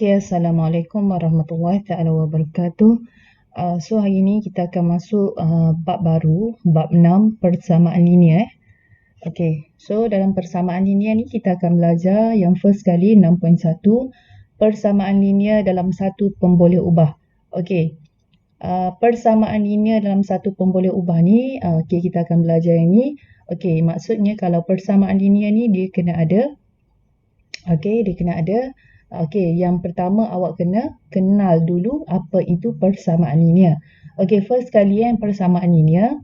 Okay, Assalamualaikum warahmatullahi taala wabarakatuh. So hari ni kita akan masuk bab baru, bab 6, persamaan linear. Okay, so dalam persamaan linear ni kita akan belajar yang first kali 6.1, persamaan linear dalam satu pemboleh ubah. Okay, persamaan linear dalam satu pemboleh ubah ni, okay, kita akan belajar yang ni. Okay, maksudnya kalau persamaan linear ni dia kena ada. Okay, dia kena ada. Okay, yang pertama awak kena kenal dulu apa itu persamaan linear. Okay, first kali persamaan linear.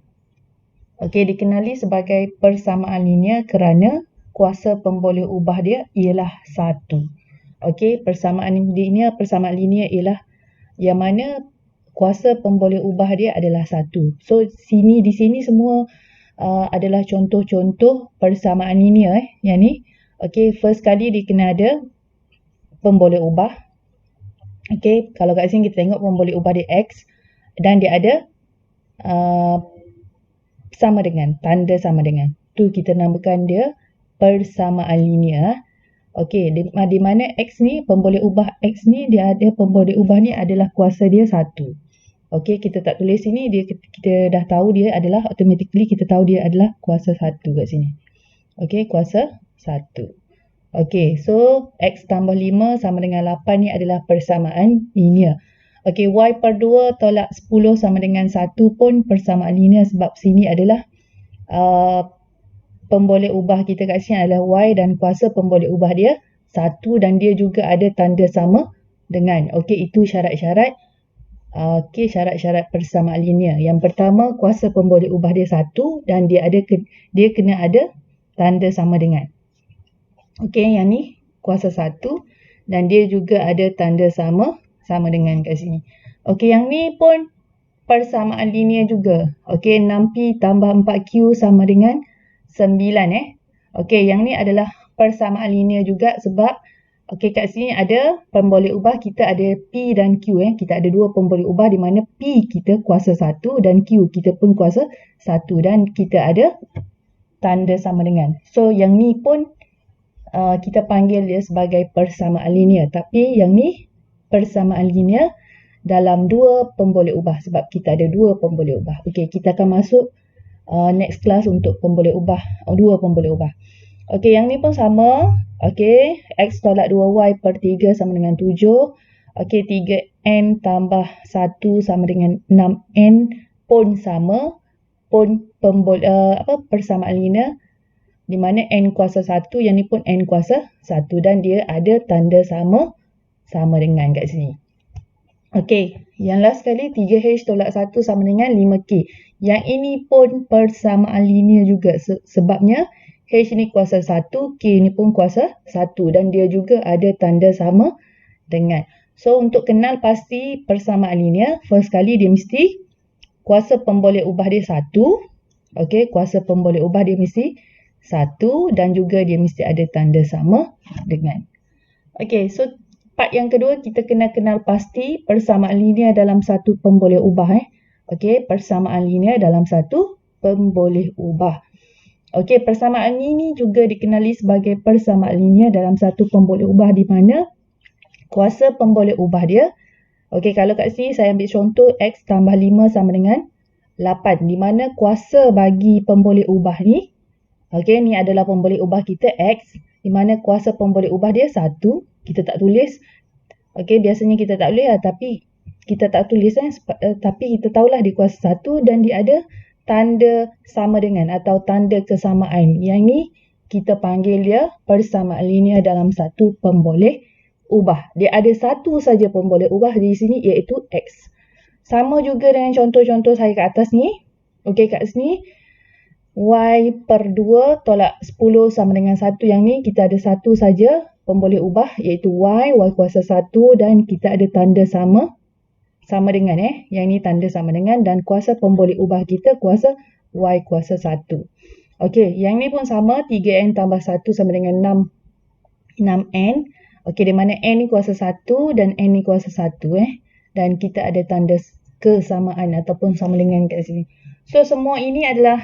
Okay, dikenali sebagai persamaan linear kerana kuasa pemboleh ubah dia ialah 1. Okay, persamaan linear ialah yang mana kuasa pemboleh ubah dia adalah 1. So, di sini semua adalah contoh-contoh persamaan linear yang ni. Okay, first kali dia kena ada pemboleh ubah. Okay, kalau kat sini kita tengok pemboleh ubah dia X dan dia ada sama dengan, tanda sama dengan. Tu kita namakan dia persamaan linear. Okay, di mana X ni, pemboleh ubah X ni, dia ada pemboleh ubah ni adalah kuasa dia 1. Okay, kita tak tulis sini, kita dah tahu dia adalah, automatically kita tahu dia adalah kuasa 1 kat sini. Okay, kuasa 1. Okay, so X tambah 5 sama dengan 8 ni adalah persamaan linear. Okay, Y per 2 tolak 10 sama dengan 1 pun persamaan linear sebab sini adalah pemboleh ubah kita kat sini adalah Y dan kuasa pemboleh ubah dia 1 dan dia juga ada tanda sama dengan. Okay, itu syarat-syarat. Okay, syarat-syarat persamaan linear. Yang pertama, kuasa pemboleh ubah dia 1 dan dia kena ada tanda sama dengan. Okay, yang ni kuasa 1 dan dia juga ada tanda sama dengan kat sini. Okay, yang ni pun persamaan linear juga. Okay, 6P tambah 4Q sama dengan 9 Okay, yang ni adalah persamaan linear juga sebab okay, kat sini ada pemboleh ubah, kita ada P dan Q. Kita ada dua pemboleh ubah di mana P kita kuasa 1 dan Q kita pun kuasa 1 dan kita ada tanda sama dengan. So, yang ni pun kita panggil dia sebagai persamaan linear. Tapi yang ni persamaan linear dalam dua pemboleh ubah sebab kita ada dua pemboleh ubah. Okey, kita akan masuk next class untuk pemboleh ubah, dua pemboleh ubah. Okey, yang ni pun sama. Okey, X tolak 2Y per 3 sama dengan 7. Okey, 3N tambah 1 sama dengan 6N pun sama. Pun persamaan linear di mana N kuasa 1, yang ni pun N kuasa 1 dan dia ada tanda sama dengan kat sini. Okey, yang last kali 3H tolak 1 sama dengan 5K. Yang ini pun persamaan linear juga sebabnya H ni kuasa 1, K ni pun kuasa 1 dan dia juga ada tanda sama dengan. So, untuk kenal pasti persamaan linear, first kali dia mesti kuasa pemboleh ubah dia 1. Okey, kuasa pemboleh ubah dia mesti 1 dan juga dia mesti ada tanda sama dengan. Okey, so part yang kedua kita kena kenal pasti persamaan linear dalam satu pemboleh ubah. Okey, persamaan linear dalam satu pemboleh ubah. Okey, persamaan ini juga dikenali sebagai persamaan linear dalam satu pemboleh ubah di mana kuasa pemboleh ubah dia. Okey, kalau kat sini saya ambil contoh X tambah 5 sama dengan 8 di mana kuasa bagi pemboleh ubah ni, okey, ni adalah pemboleh ubah kita X di mana kuasa pemboleh ubah dia 1. Kita tak tulis. Okey, biasanya kita tak boleh tapi kita tak tulis tapi kita tahulah dia kuasa 1 dan dia ada tanda sama dengan atau tanda kesamaan. Yang ni kita panggil dia persamaan linear dalam satu pemboleh ubah. Dia ada satu saja pemboleh ubah di sini iaitu X. Sama juga dengan contoh-contoh saya kat atas ni. Okey, kat sini Y per 2 tolak 10 sama dengan 1. Yang ni kita ada satu saja pemboleh ubah iaitu Y kuasa 1 dan kita ada tanda sama dengan. Yang ni tanda sama dengan dan kuasa pemboleh ubah kita kuasa Y kuasa 1. Okey, yang ni pun sama, 3N tambah 1 sama dengan 6N. Okey, di mana N ni kuasa 1 dan N ni kuasa 1 dan kita ada tanda kesamaan ataupun sama dengan kat sini. So, semua ini adalah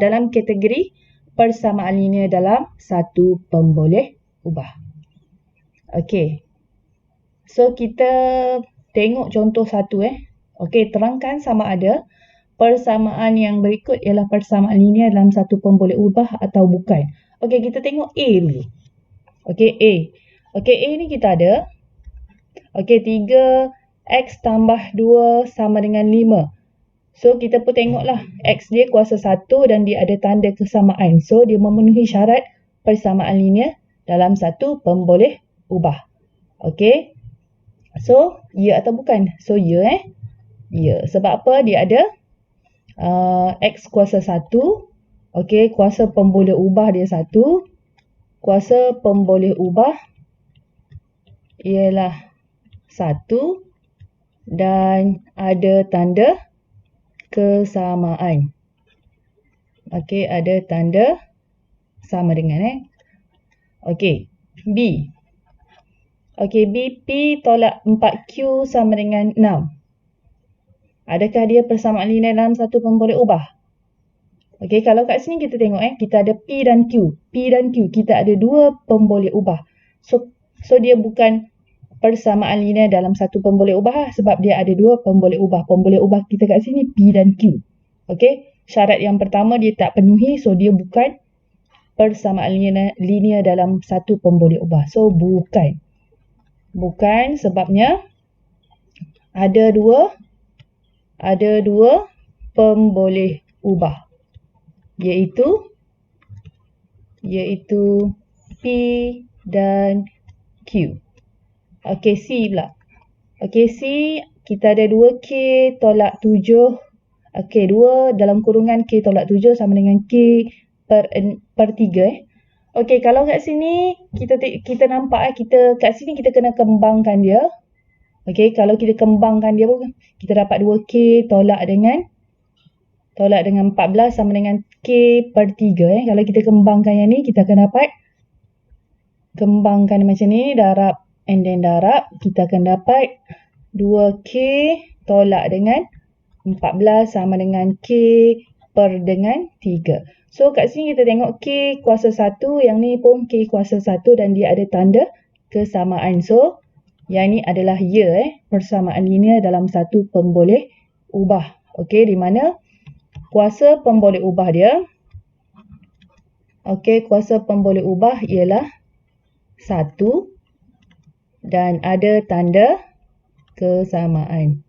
dalam kategori persamaan linear dalam satu pemboleh ubah. Okey. So, kita tengok contoh satu Okey, terangkan sama ada persamaan yang berikut ialah persamaan linear dalam satu pemboleh ubah atau bukan. Okey, kita tengok A dulu. Okey, A. Okey, A ni kita ada. Okey, 3x tambah 2 sama dengan 5. So, kita pun tengoklah. X dia kuasa 1 dan dia ada tanda kesamaan. So, dia memenuhi syarat persamaan linear dalam satu pemboleh ubah. Okey. So, ya atau bukan? So, ya Ya. Sebab apa? Dia ada X kuasa 1. Okey, kuasa pemboleh ubah dia 1. Kuasa pemboleh ubah ialah 1 dan ada tanda kesamaan. Okey, ada tanda sama dengan Okey, B. Okey, B, P tolak 4Q sama dengan 6. Adakah dia persamaan linear dalam satu pemboleh ubah? Okey, kalau kat sini kita tengok kita ada P dan Q. P dan Q, kita ada dua pemboleh ubah. So dia bukan persamaan linear dalam satu pemboleh ubah sebab dia ada dua pemboleh ubah. Pemboleh ubah kita kat sini P dan Q. Okey, syarat yang pertama dia tak penuhi, so dia bukan persamaan linear dalam satu pemboleh ubah. So bukan. Bukan sebabnya ada dua pemboleh ubah. Iaitu P dan Q. Okey, C pula. Okey, C kita ada 2K tolak 7. Okey, 2 dalam kurungan K tolak 7 sama dengan K per 3. Okey, kalau kat sini kita nampak kita kat sini kita kena kembangkan dia. Okey, kalau kita kembangkan dia pun kita dapat 2K tolak dengan 14 sama dengan K per 3. Kalau kita kembangkan yang ni kita akan dapat kembangkan macam ni, darab and then darab, kita akan dapat 2K tolak dengan 14 sama dengan K per dengan 3. So kat sini kita tengok K kuasa 1, yang ni pun K kuasa 1 dan dia ada tanda kesamaan. So yang ni adalah ya persamaan linear dalam satu pemboleh ubah. Okey, di mana kuasa pemboleh ubah dia kuasa pemboleh ubah ialah 1 dan ada tanda kesamaan.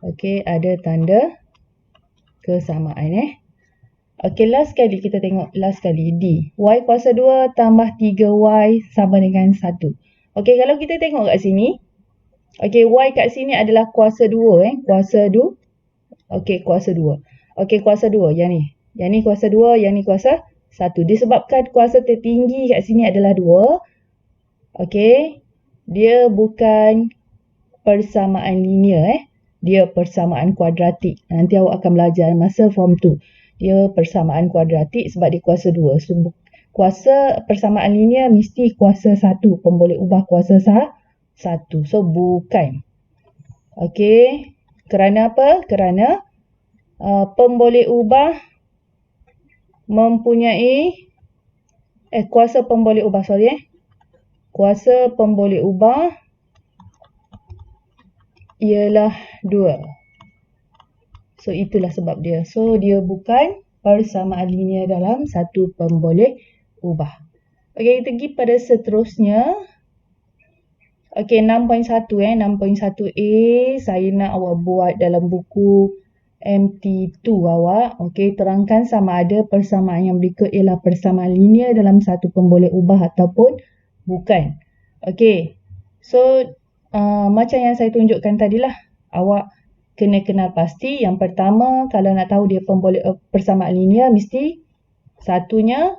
Okey, ada tanda kesamaan Okey, last sekali kita tengok D. Y kuasa 2 tambah 3Y sama dengan 1. Okey, kalau kita tengok kat sini, okey, Y kat sini adalah kuasa 2 kuasa 2. Okey, kuasa 2. Okey, kuasa 2 yang ni. Yang ni kuasa 2, yang ni kuasa 1. Disebabkan kuasa tertinggi kat sini adalah 2. Okey, dia bukan persamaan linear dia persamaan kuadratik. Nanti awak akan belajar masa form 2. Dia persamaan kuadratik sebab dia kuasa 2. So, kuasa persamaan linear mesti kuasa 1. Pemboleh ubah kuasa 1. So, bukan. Okey, kerana apa? Kerana pemboleh ubah mempunyai kuasa pemboleh ubah, kuasa pemboleh ubah ialah 2. So, itulah sebab dia. So, dia bukan persamaan linear dalam satu pemboleh ubah. Okey, kita pergi pada seterusnya. Okey, 6.1 6.1A saya nak awak buat dalam buku MT2 awak. Okey, terangkan sama ada persamaan yang berikut ialah persamaan linear dalam satu pemboleh ubah ataupun bukan. Okey. So, macam yang saya tunjukkan tadilah, awak kena kenal pasti. Yang pertama, kalau nak tahu dia persamaan linear, mesti satunya,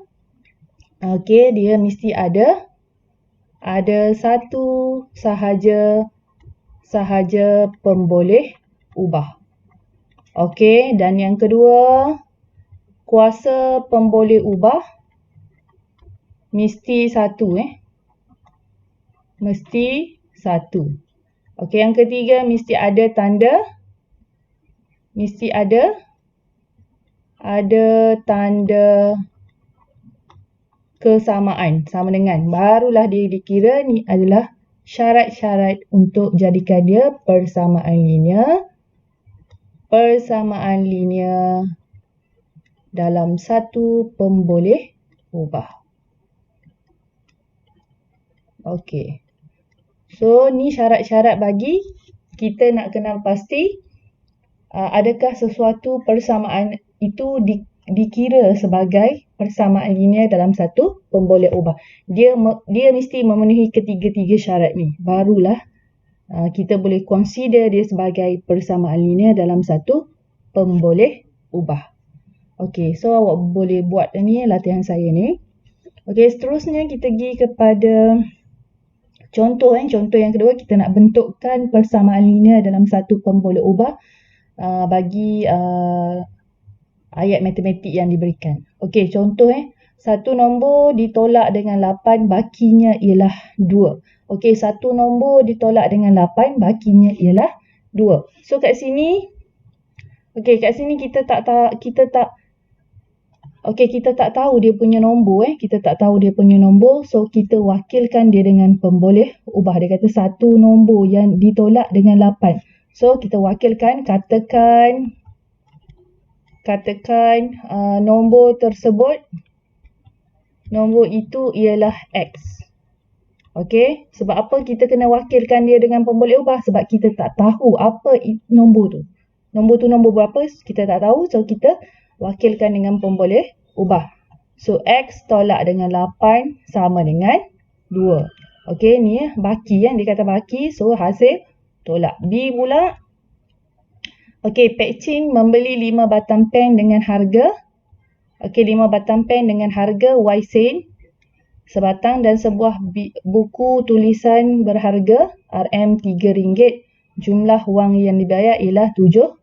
dia mesti ada satu sahaja pemboleh ubah. Okey, dan yang kedua, kuasa pemboleh ubah mesti 1 mesti 1. Okey, yang ketiga mesti ada tanda kesamaan sama dengan, barulah dia dikira ni adalah syarat-syarat untuk jadikan dia persamaan linear. Persamaan linear dalam satu pemboleh ubah. Okey. So, ni syarat-syarat bagi kita nak kenal pasti adakah sesuatu persamaan itu dikira sebagai persamaan linear dalam satu pemboleh ubah. Dia mesti memenuhi ketiga-tiga syarat ni. Barulah kita boleh consider dia sebagai persamaan linear dalam satu pemboleh ubah. Okey, so awak boleh buat ni latihan saya ni. Okey, seterusnya kita pergi kepada contoh. Contoh yang kedua, kita nak bentukkan persamaan linear dalam satu pemboleh ubah bagi ayat matematik yang diberikan. Okey, contoh satu nombor ditolak dengan 8, bakinya ialah 2. Okey, satu nombor ditolak dengan 8, bakinya ialah 2. So kat sini, kat sini kita tak tahu dia punya nombor. Kita tak tahu dia punya nombor. So kita wakilkan dia dengan pemboleh ubah. Dia kata satu nombor yang ditolak dengan 8. So kita wakilkan, katakan nombor tersebut, nombor itu ialah X. Okey, sebab apa kita kena wakilkan dia dengan pemboleh ubah? Sebab kita tak tahu apa nombor tu. Nombor tu nombor berapa, kita tak tahu. So kita wakilkan dengan pemboleh ubah. So X tolak dengan 8 sama dengan 2. Okey, ni baki dia kata baki. So hasil tolak. B pula. Okey, Pek Chin membeli 5 batang pen dengan harga. Okey, 5 batang pen dengan harga Y sen sebatang dan sebuah buku tulisan berharga RM3. Jumlah wang yang dibayar ialah RM7.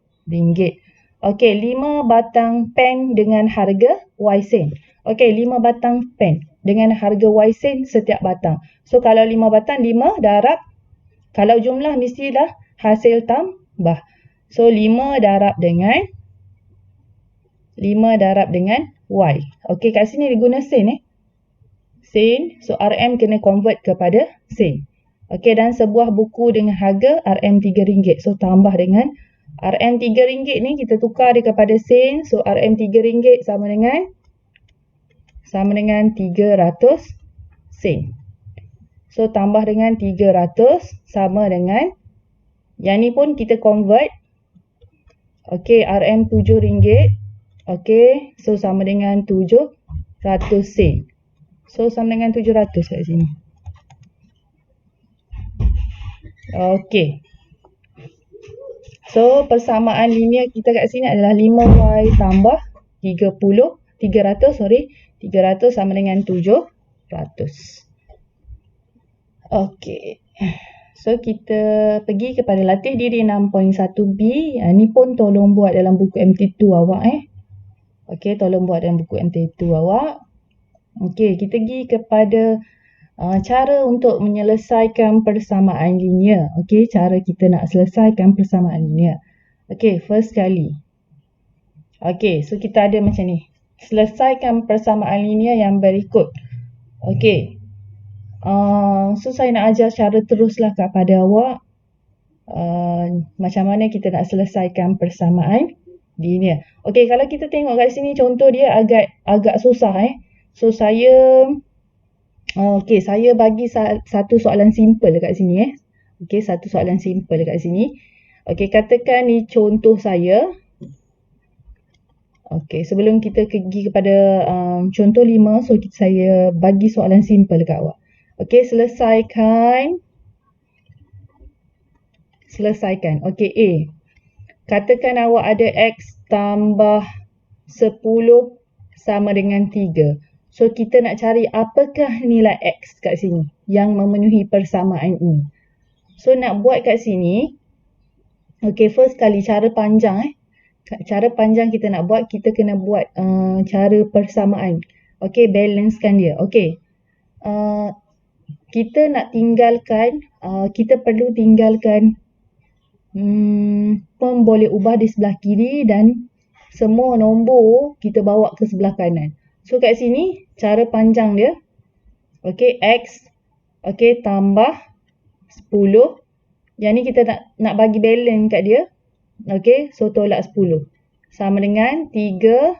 Okey, 5 batang pen dengan harga Y sen. Okey, 5 batang pen dengan harga Y sen setiap batang. So kalau 5 batang, 5 darab. Kalau jumlah mestilah hasil tambah. So 5 darab dengan Y. Okey, kat sini dia guna sen sen. So RM kena convert kepada sen. Okey, dan sebuah buku dengan harga RM3. So tambah dengan RM3 ni kita tukar dia kepada sen. So RM3 sama dengan 300 sen. So tambah dengan 300 sama dengan, yang ni pun kita convert. Okey, RM RM7. Okey, so sama dengan 700 sen. So sama dengan 700 kat sini. Okey. So persamaan linear kita kat sini adalah 5Y tambah 300 sama dengan 700. Okey. So kita pergi kepada latih diri 6.1B. Ni pun tolong buat dalam buku MT2 awak Okey, tolong buat dalam buku MT2 awak. Okey, kita pergi kepada cara untuk menyelesaikan persamaan linear. Okey, cara kita nak selesaikan persamaan linear. Okey, first kali. Okey, so kita ada macam ni. Selesaikan persamaan linear yang berikut. Okey. So saya nak ajar cara teruslah kepada awak. Macam mana kita nak selesaikan persamaan linear. Okey, kalau kita tengok kat sini contoh dia agak susah So saya bagi satu soalan simple dekat sini Okey, satu soalan simple dekat sini. Okey, katakan ni contoh saya. Okey, sebelum kita pergi kepada contoh 5, so saya bagi soalan simple dekat awak. Okey, selesaikan. Okey, A. Katakan awak ada X tambah 10 sama dengan 3. So kita nak cari apakah nilai X kat sini yang memenuhi persamaan ini. So nak buat kat sini. Okey, first kali cara panjang Cara panjang kita nak buat, kita kena buat cara persamaan. Okey, balancekan dia. Okey. Kita nak tinggalkan, kita perlu tinggalkan pemboleh ubah di sebelah kiri dan semua nombor kita bawa ke sebelah kanan. So kat sini cara panjang dia. Okey, X. Okey, tambah 10. Yang ni kita nak bagi balance kat dia. Okey, so tolak 10. Sama dengan 3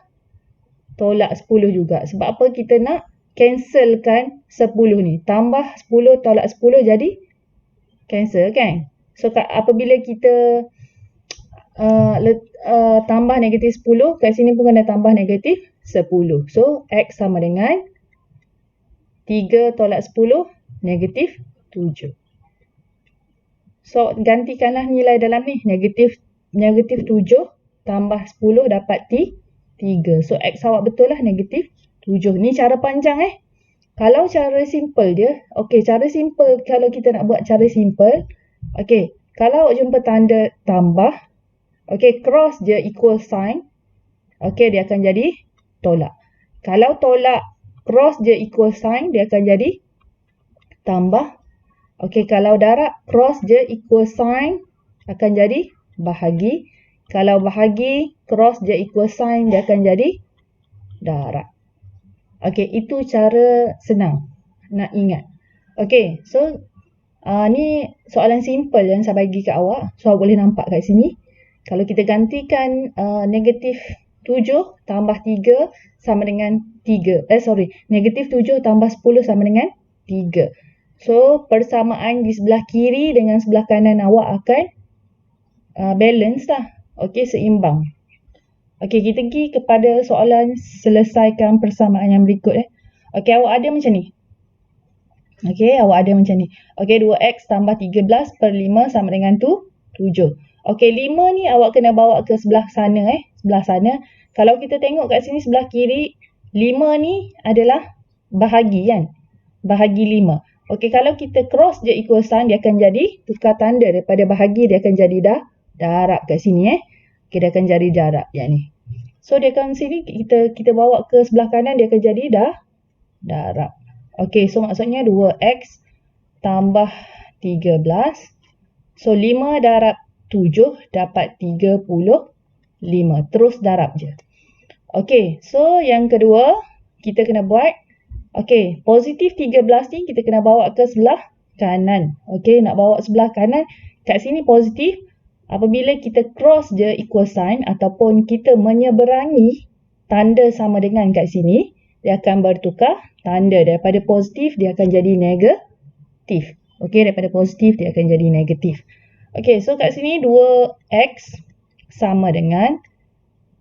tolak 10 juga. Sebab apa kita nak cancelkan 10 ni. Tambah 10 tolak 10 jadi cancel kan. So apabila kita tambah negatif 10, kat sini pun kena tambah negatif 10. So X sama dengan 3 tolak 10 negatif 7. So gantikanlah nilai dalam ni. Negatif 7 tambah 10 dapat 3. So X awak betul lah negatif 7. Ni cara panjang Kalau cara simple dia, cara simple kalau kita nak buat cara simple, kalau awak jumpa tanda tambah, cross je equal sign, dia akan jadi tolak. Kalau tolak cross je equal sign, dia akan jadi tambah. Kalau darab cross je equal sign, akan jadi bahagi. Kalau bahagi cross je equal sign, dia akan jadi darab. Itu cara senang nak ingat. So ni soalan simple yang saya bagi kat awak. So awak boleh nampak kat sini. Kalau kita gantikan negatif 7 tambah 3 sama dengan 3. Negatif 7 tambah 10 sama dengan 3. So persamaan di sebelah kiri dengan sebelah kanan awak akan balance lah. Seimbang. Kita pergi kepada soalan selesaikan persamaan yang berikut. Awak ada macam ni. Awak ada macam ni. 2x tambah 13 per 5 sama dengan 7. 5 ni awak kena bawa ke sebelah sana. Sebelah sana. Kalau kita tengok kat sini sebelah kiri, 5 ni adalah bahagi kan. Bahagi 5. Kalau kita cross je equal sign, dia akan jadi tukar tanda daripada bahagi, dia akan jadi darab kat sini. Dia akan jadi darab yang ni. So dia akan sini kita bawa ke sebelah kanan, dia akan jadi darab. So maksudnya 2x tambah 13. So 5 darab 7 dapat 35. Terus darab je. So yang kedua kita kena buat. Positif 13 ni kita kena bawa ke sebelah kanan. Nak bawa sebelah kanan. Kat sini positif. Apabila kita cross je equal sign ataupun kita menyeberangi tanda sama dengan kat sini, dia akan bertukar tanda. Daripada positif dia akan jadi negatif. Daripada positif dia akan jadi negatif. So kat sini 2x sama dengan,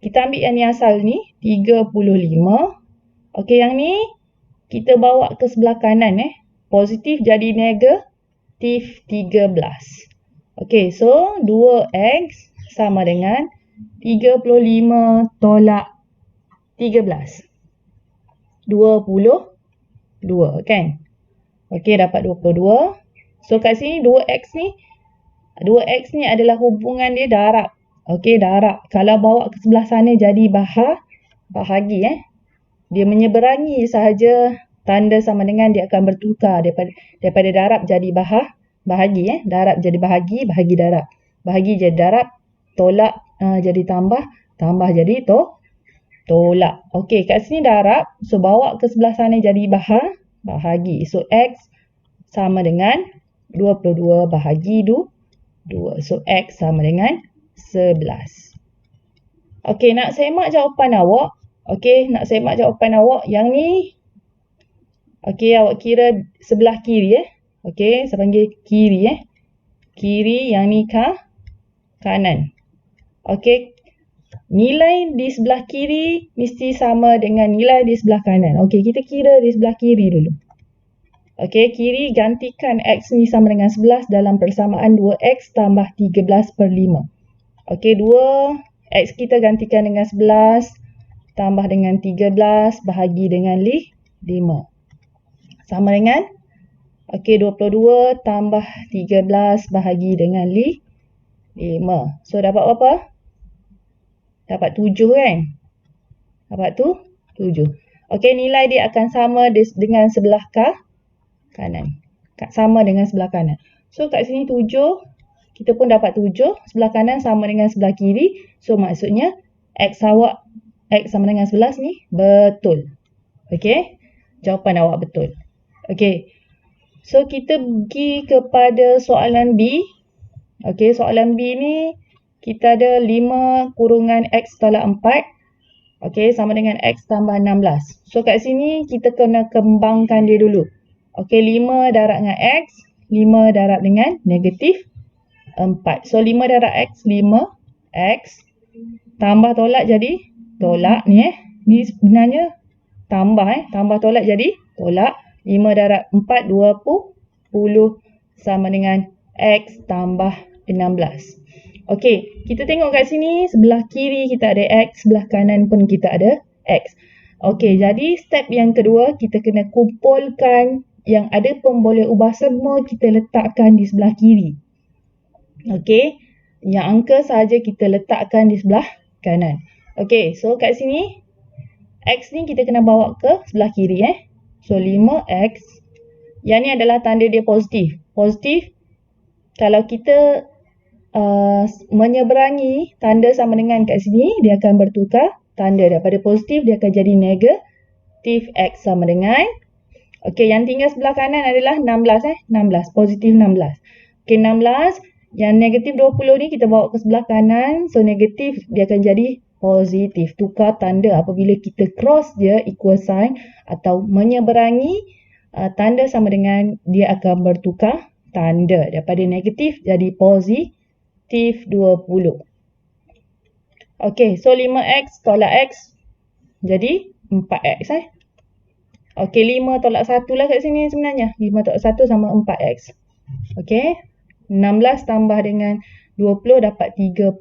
kita ambil yang ni asal ni 35. Yang ni kita bawa ke sebelah kanan. Positif jadi negatif 13. So 2x sama dengan 35 tolak 13. 22 kan? Dapat 22. So kat sini 2x ni adalah hubungan dia darab. Darab. Kalau bawa ke sebelah sana jadi bahagi. Dia menyeberangi sahaja tanda sama dengan, dia akan bertukar daripada darab jadi bahagi. Darab jadi bahagi, bahagi darab. Bahagi jadi darab, tolak jadi tambah, tambah jadi tolak. Kat sini darab, so bawa ke sebelah sana jadi bahagi. So X sama dengan 22 bahagi 2. So X sama dengan 11. Nak semak jawapan awak. Nak semak jawapan awak. Yang ni, awak kira sebelah kiri. Saya panggil kiri. Kiri, yang ni kanan. Nilai di sebelah kiri mesti sama dengan nilai di sebelah kanan. Kita kira di sebelah kiri dulu. Kiri gantikan X ni sama dengan 11 dalam persamaan 2X tambah 13 per 5. 2X kita gantikan dengan 11 tambah dengan 13 bahagi dengan 5. Sama dengan 22 tambah 13 bahagi dengan 5. So dapat berapa? Dapat 7 kan? Dapat 7. Nilai dia akan sama dengan sebelah kanan. Sama dengan sebelah kanan. So kat sini 7. Kita pun dapat 7. Sebelah kanan sama dengan sebelah kiri. So maksudnya X sama dengan 11 ni betul. Jawapan awak betul. So kita pergi kepada soalan B. Okey, soalan B ni kita ada 5 kurungan X tolak 4. Okey, sama dengan X tambah 16. So kat sini kita kena kembangkan dia dulu. Okey, 5 darab dengan X, 5 darab dengan negatif 4. So 5 darab X, 5X. Tambah tolak jadi tolak ni Ni sebenarnya tambah tambah tolak jadi tolak. 5 darab 4, 20 sama dengan X tambah 16. Okey, kita tengok kat sini sebelah kiri kita ada X, sebelah kanan pun kita ada X. Okey, jadi step yang kedua kita kena kumpulkan yang ada pemboleh ubah semua kita letakkan di sebelah kiri. Okey, yang angka sahaja kita letakkan di sebelah kanan. Okey, so kat sini X ni kita kena bawa ke sebelah kiri So 5X. Yang ni adalah tanda dia positif. Positif kalau kita menyeberangi tanda sama dengan kat sini, dia akan bertukar tanda. Daripada positif dia akan jadi negatif X sama dengan. Okey, yang tinggal sebelah kanan adalah 16 16, positif 16. Okey, 16. Yang negatif 20 ni kita bawa ke sebelah kanan. So negatif dia akan jadi positif. Tukar tanda apabila kita cross dia equal sign atau menyeberangi tanda sama dengan, dia akan bertukar tanda. Daripada negatif jadi positif 20. Okey, so 5X tolak X jadi 4X Okey, 5 tolak 1 lah kat sini sebenarnya. 5 tolak 1 sama 4X. Okey, 16 tambah dengan 20 dapat 36.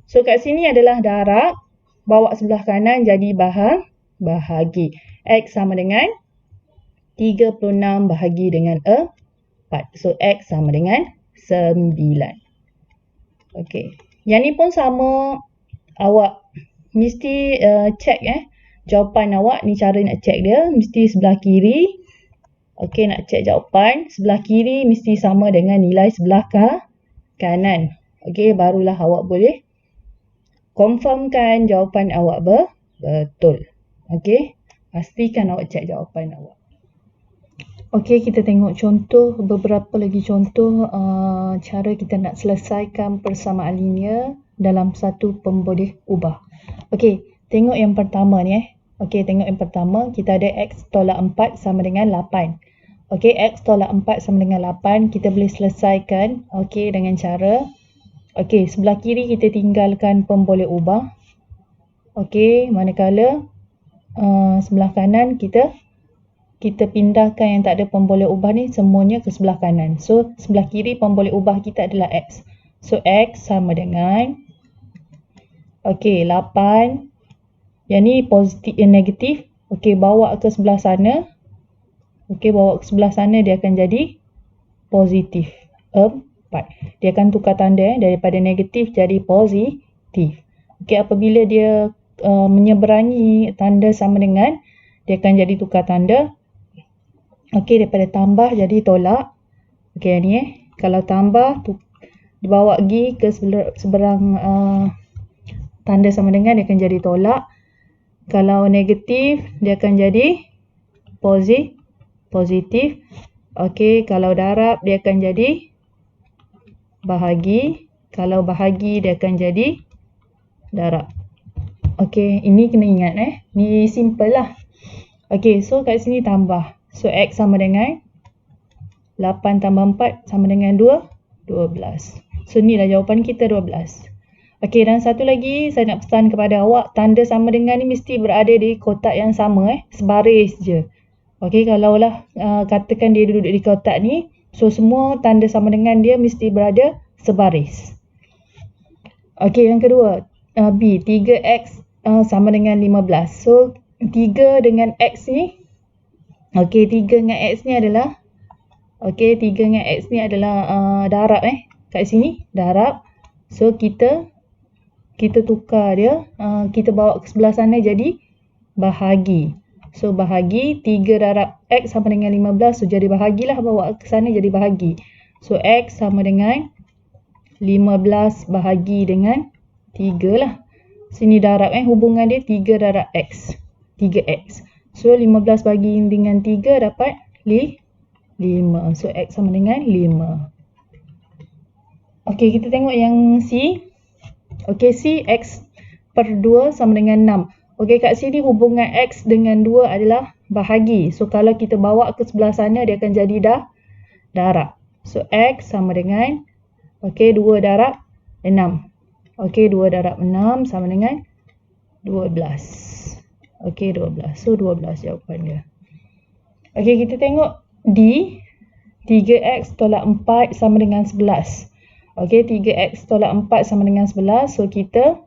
So kat sini adalah darab, bawa sebelah kanan jadi bahagi. X sama dengan 36 bahagi dengan 4. So X sama dengan 9. Okey. Yang ni pun sama, awak mesti check jawapan awak. Ni cara nak check dia, mesti sebelah kiri. Okey, nak check jawapan, sebelah kiri mesti sama dengan nilai sebelah kanan. Okey, barulah awak boleh confirmkan jawapan awak betul. Okey, pastikan awak check jawapan awak. Okey, kita tengok contoh, beberapa lagi contoh cara kita nak selesaikan persamaan linear dalam satu pemboleh ubah. Okey, tengok yang pertama ni Okey, tengok yang pertama, kita ada X tolak 4 sama dengan 8. Okey, X tolak 4 sama dengan 8, kita boleh selesaikan dengan cara sebelah kiri kita tinggalkan pemboleh ubah. Okey, manakala sebelah kanan kita pindahkan yang tak ada pemboleh ubah ni semuanya ke sebelah kanan. So sebelah kiri pemboleh ubah kita adalah X. So X sama dengan 8. Yang ni positif negatif. Okey, bawa ke sebelah sana. Okey, bawa ke sebelah sana dia akan jadi positif 4. Dia akan tukar tanda daripada negatif jadi positif. Okey, apabila dia menyeberangi tanda sama dengan, dia akan jadi tukar tanda. Okey, daripada tambah jadi tolak. Okey, yang ni kalau tambah dibawa pergi ke seberang tanda sama dengan, dia akan jadi tolak. Kalau negatif dia akan jadi positif. Okey, kalau darab dia akan jadi bahagi. Kalau bahagi dia akan jadi darab. Okey, ini kena ingat ni simple lah. Okey, so kat sini tambah. So X sama dengan 8 tambah 4 sama dengan 12. So ni lah jawapan kita 12. Okey, dan satu lagi saya nak pesan kepada awak, tanda sama dengan ni mesti berada di kotak yang sama sebaris je. Okey, kalaulah katakan dia duduk di kotak ni, so semua tanda sama dengan dia mesti berada sebaris. Okey, yang kedua B, 3X sama dengan 15. So 3 dengan X ni, 3 dengan X ni adalah 3 dengan X ni adalah darab kat sini darab. So kita tukar dia, kita bawa ke sebelah sana jadi bahagi. So bahagi 3 darab X sama dengan 15. So jadi bahagilah, bawa ke sana jadi bahagi. So X sama dengan 15 bahagi dengan 3 lah. Sini darab hubungan dia 3 darab X, 3X. So 15 bagi dengan 3 dapat 5. 5. So, X sama dengan 5. Okey, kita tengok yang C. Okey, C, X per 2 sama dengan 6. Okey, kat sini hubungan X dengan 2 adalah bahagi. So, kalau kita bawa ke sebelah sana, dia akan jadi darab. So, X sama dengan, okey, 2 darab 6. Okey, 2 darab 6 sama dengan 12. Okey, 12. So, 12 jawapan dia. Okey, kita tengok D. 3X tolak 4 sama dengan 11. Okey, 3X tolak 4 sama dengan 11. So, kita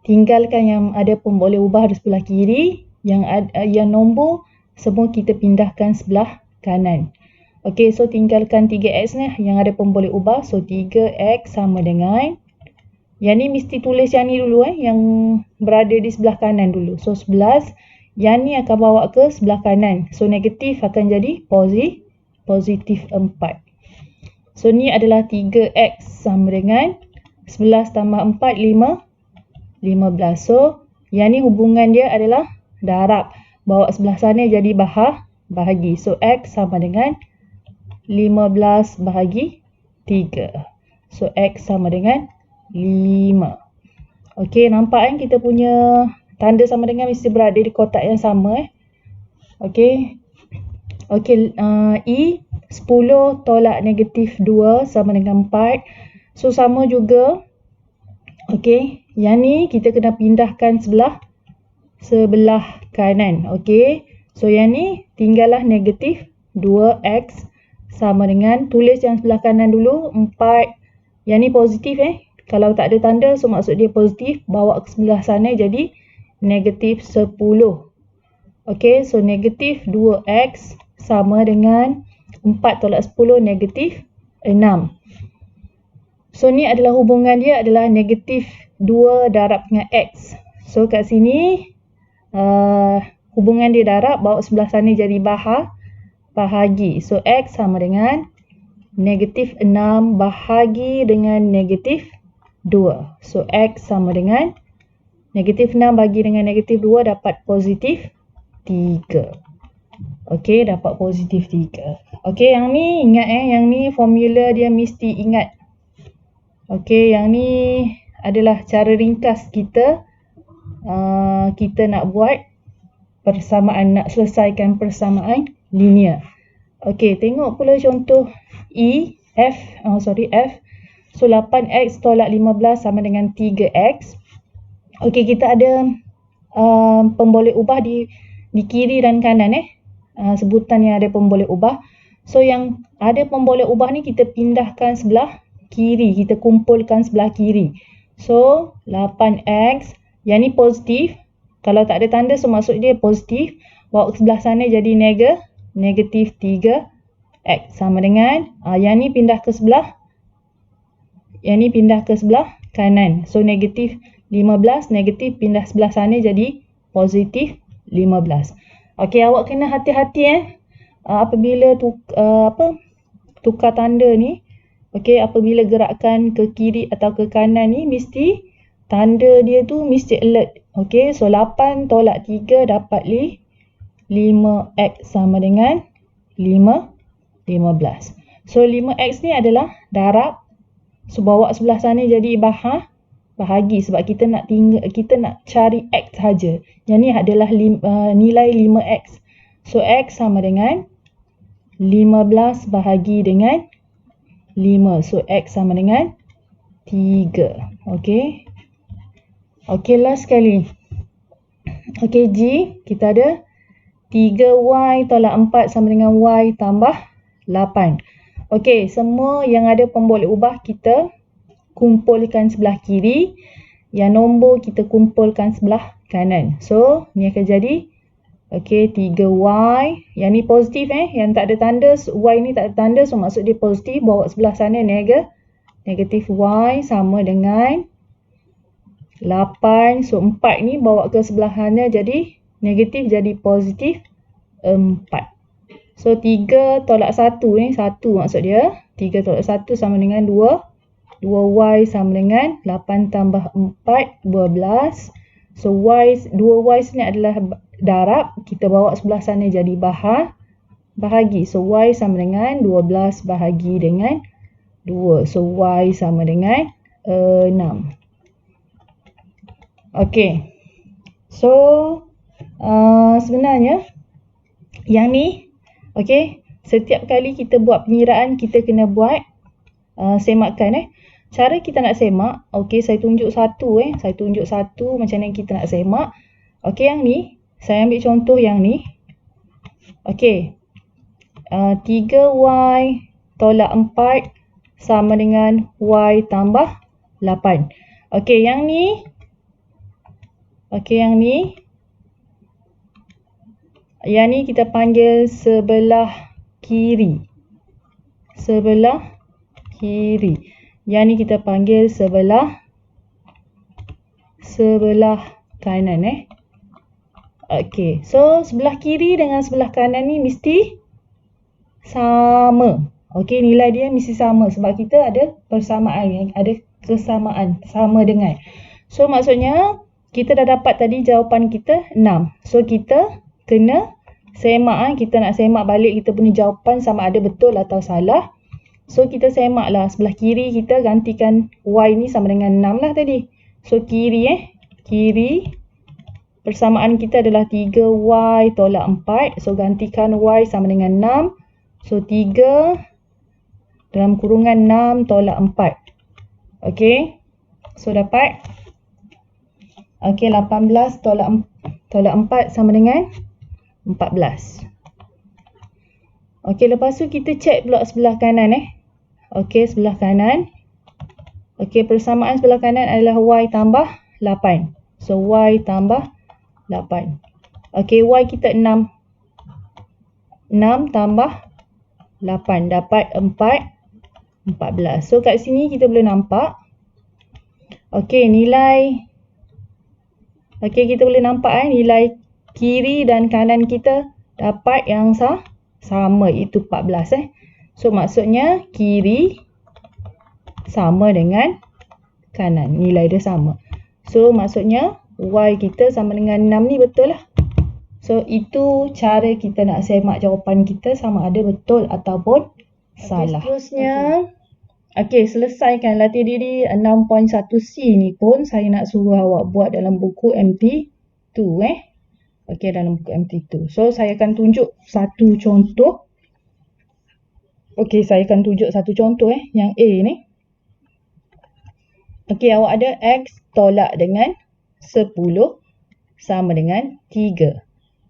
tinggalkan yang ada pemboleh ubah di sebelah kiri. Yang nombor semua kita pindahkan sebelah kanan. Okey, so tinggalkan 3X ni yang ada pemboleh ubah. So, 3X sama dengan, yang ni mesti tulis yang ni dulu yang berada di sebelah kanan dulu. So, 11. Yang ni akan bawa ke sebelah kanan. So, negatif akan jadi positif 4. So, ni adalah 3X sama dengan 11 tambah 4, 15. So, yang ni hubungan dia adalah darab. Bawa sebelah sana jadi bahagi. So, X sama dengan 15 bahagi 3. So, X sama dengan 5. Okey, nampak kan kita punya tanda sama dengan mesti berada di kotak yang sama. Okey. Okey, E 10 tolak negatif 2 sama dengan 4. So, sama juga. Okey, yang ni kita kena pindahkan sebelah kanan. Okey. So, yang ni tinggallah negatif 2X sama dengan, tulis yang sebelah kanan dulu, 4. Yang ni positif Kalau tak ada tanda, so maksud dia positif. Bawa ke sebelah sana jadi negatif 10. Okey, so negatif 2X sama dengan 4 tolak 10 negatif 6. So, ni adalah hubungan dia adalah negatif 2 darab dengan X. So, kat sini hubungan dia darab, bawa sebelah sana jadi bahagi. So, X sama dengan negatif 6 bahagi dengan negatif 2. So, X sama dengan negatif 6 bagi dengan negatif 2 dapat positif 3. Okey, dapat positif 3. Okey, yang ni ingat yang ni formula dia mesti ingat. Okey, yang ni adalah cara ringkas kita. Kita nak buat persamaan, nak selesaikan persamaan linear. Okey, tengok pula contoh F. So, 8X tolak 15 sama dengan 3X. Okey, kita ada pemboleh ubah di kiri dan kanan sebutan yang ada pemboleh ubah. So, yang ada pemboleh ubah ni kita pindahkan sebelah kiri. Kita kumpulkan sebelah kiri. So, 8X. Yang ni positif. Kalau tak ada tanda, so maksud dia positif. Bawa ke sebelah sana jadi negatif 3X sama dengan, yang ni pindah ke sebelah kanan. So, negatif 15, negatif pindah sebelah sana jadi positif 15. Okey, awak kena hati-hati apabila tukar tanda ni. Okey, apabila gerakkan ke kiri atau ke kanan ni, mesti tanda dia tu mesti alert. Okey, so 8 tolak 3 dapat 5X sama dengan 15. So, 5X ni adalah darab. So, bawa sebelah sana jadi bahagi sebab kita nak cari X saja. Yang ni adalah nilai 5X. So, X sama dengan 15 bahagi dengan 5. So, X sama dengan 3. Okey. Okey, last sekali. Okey, G. Kita ada 3Y tolak 4 sama dengan Y tambah 8. Okey, semua yang ada pemboleh ubah kita kumpulkan sebelah kiri. Yang nombor kita kumpulkan sebelah kanan. So, ni akan jadi, okey, 3Y. Yang ni positif Yang tak ada tanda, Y ni tak ada tanda. So, maksud dia positif. Bawa sebelah sana negatif Y sama dengan 8. So, 4 ni bawa ke sebelah sana jadi negatif, jadi positif 4. So, 3 tolak 1 ni, 1 maksud dia. 3 tolak 1 sama dengan 2. 2Y sama dengan 8 tambah 4, 12. So, 2Y sini adalah darab. Kita bawa sebelah sana jadi bahagi. So, Y sama dengan 12 bahagi dengan 2. So, Y sama dengan 6. Okey. So, sebenarnya yang ni, okey, setiap kali kita buat pengiraan, kita kena buat semakan. Cara kita nak semak, okey, saya tunjuk satu. Saya tunjuk satu macam mana kita nak semak. Okey, yang ni, saya ambil contoh yang ni. Okey, 3Y tolak 4 sama dengan Y tambah 8. Okey, yang ni. Okey, yang ni. Yang ni kita panggil sebelah kiri. Sebelah kiri. Yang ni kita panggil sebelah kanan. Okey, so sebelah kiri dengan sebelah kanan ni mesti sama. Okey, nilai dia mesti sama sebab kita ada persamaan, ada kesamaan, sama dengan. So maksudnya kita dah dapat tadi jawapan kita 6. So kita kena semak, kita nak semak balik kita punya jawapan sama ada betul atau salah. So kita semaklah sebelah kiri, kita gantikan Y ni sama dengan 6 lah tadi. So kiri kiri persamaan kita adalah 3Y tolak 4. So gantikan Y sama dengan 6. So 3 dalam kurungan 6 tolak 4. Okey. So dapat. Okey, 18 tolak 4 sama dengan 14. Okey, lepas tu kita cek pula sebelah kanan. Okey, sebelah kanan. Okey, persamaan sebelah kanan adalah Y tambah 8. So Y tambah 8. Okey, Y kita 6. 6 tambah 8 dapat 14. So kat sini kita boleh nampak. Okey, kita boleh nampak nilai kiri dan kanan kita dapat yang sama, itu 14. So maksudnya kiri sama dengan kanan, nilai dia sama. So maksudnya Y kita sama dengan 6 ni betul lah. So itu cara kita nak semak jawapan kita sama ada betul ataupun salah. Seterusnya, okey, selesaikan latih diri 6.1C ni pun saya nak suruh awak buat dalam buku MT2. Okey, dalam buku MT2. So saya akan tunjuk satu contoh. Okey, saya akan tunjuk satu contoh yang A ni. Okey, awak ada X tolak dengan 10 sama dengan 3.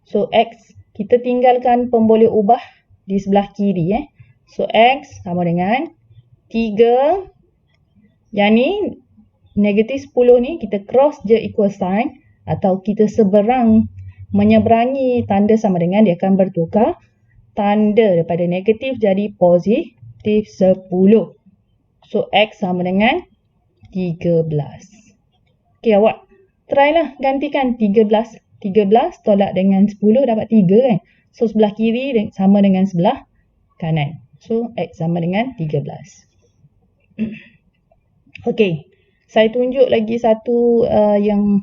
So X, kita tinggalkan pemboleh ubah di sebelah kiri. So X sama dengan 3. Yang ni, negatif 10 ni kita cross je equal sign. Atau kita menyeberangi tanda sama dengan, dia akan bertukar tanda daripada negatif jadi positif 10. So X sama dengan 13. Okey, awak try lah gantikan 13 tolak dengan 10 dapat 3 kan. So sebelah kiri sama dengan sebelah kanan. So X sama dengan 13. Okey, saya tunjuk lagi satu yang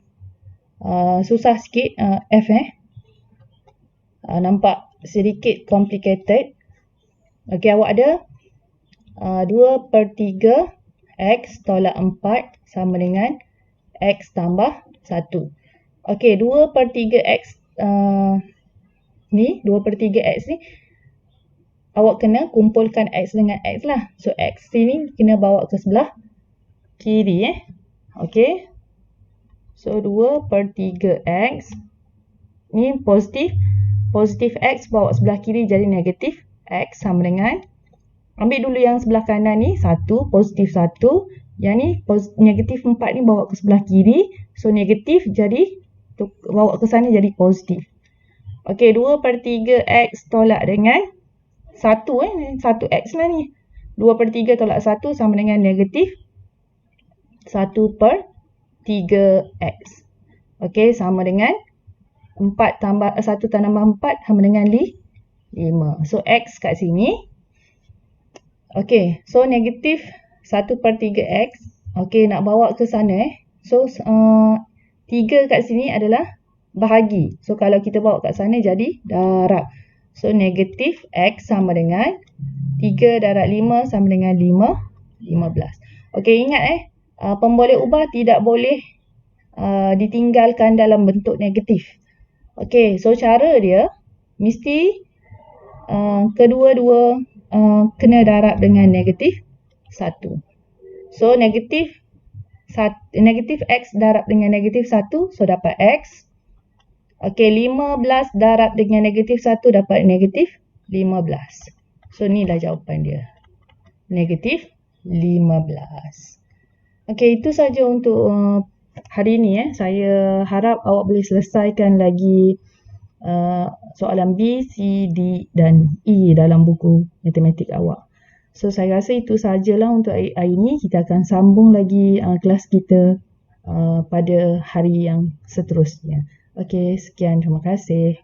susah sikit, F. Nampak sedikit complicated. Okey, awak ada 2/3 X tolak 4 sama dengan X tambah 1. Okey, 2/3 X ni, 2/3 X ni awak kena kumpulkan X dengan X lah. So X ni kena bawa ke sebelah kiri. Okey. So 2/3 X ni positif. Positif X bawa sebelah kiri jadi negatif X sama dengan, ambil dulu yang sebelah kanan ni 1, positif 1. Yang ni negatif 4 ni bawa ke sebelah kiri. So negatif jadi bawa ke sana jadi positif. Okey, 2/3 X tolak dengan 1. 1X lah ni. 2/3 tolak 1 sama dengan negatif 1/3 X. Okey, sama dengan 1 tambah 4 sama dengan 5. So X kat sini. Okey, so negatif 1/3 X. Okey, nak bawa ke sana. So 3 kat sini adalah bahagi. So kalau kita bawa kat sana jadi darab. So, negatif X sama dengan 3 darab 5 sama dengan 15. Okey, ingat pemboleh ubah tidak boleh ditinggalkan dalam bentuk negatif. Okey, so cara dia mesti kedua-dua kena darab dengan negatif 1. So, negatif X darab dengan negatif 1, so dapat X. Okey, 15 darab dengan negatif 1 dapat negatif 15. So, inilah jawapan dia. Negatif 15. Okey, itu saja untuk hari ini. Saya harap awak boleh selesaikan lagi soalan B, C, D dan E dalam buku matematik awak. So, saya rasa itu sajalah untuk hari ini. Kita akan sambung lagi kelas kita pada hari yang seterusnya. Okey, sekian. Terima kasih.